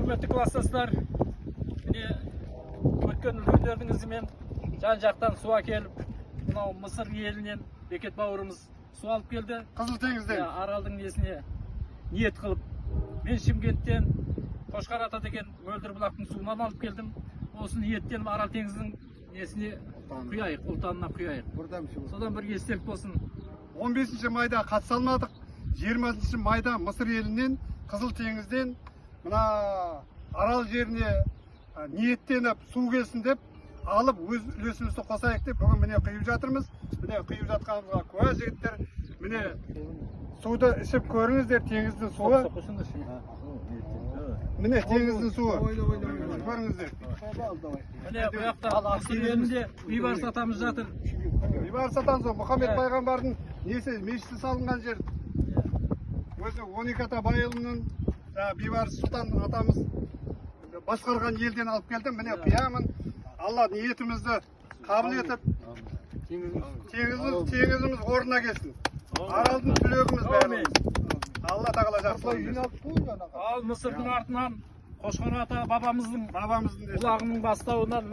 Hürmetli класстастар, mine өткен үлгендердің ізімен жан-жақтан су әкеліп, мынау Мысыр елінен Бекет бауырымыз су алып келді. Қызыл теңізден. Аралдың несіне ниет қылып, мен Шымкенттен Қошқар ата деген мөлдір бұлақтың суынан алып келдім. Осы ниеттен Арал теңіздің несіне құяйық, ұлтанына құяйық. Содан бір естелік болсын. 15 майда қатыса алмадық. 20 майда Мысыр елінен, Қызыл теңізден мына Арал жеріне ниеттеніп су келсін деп алып өз үлесімізді қосайық деп бүгін міне құйып жатырмыз. Міне құйып жатқанымызға куә жігіттер. Міне суды ішіп көріңіздер, теңіздің суы. Міне теңіздің суы. Көріңіздер. Міне бұл жақта себебінде Бейбарыс атамыз жатыр. Бейбарыс атамыз Мұхаммед пайғамбардың несі мешіті салынған жер. Өзі 12 ата байылының Бейбарыс сұлтан атамыз басқарған елден алып келдім. Міне құямын. Алла ниетімізді қабыл етіп, теңізіміз орнына келсін. Аралдың түлегіміз бәріміз. Алла тағала жақсылығын. Ал Мысырдың артынан Қошқар ата бабамыздың Бабамыздың бұлағының бастауынан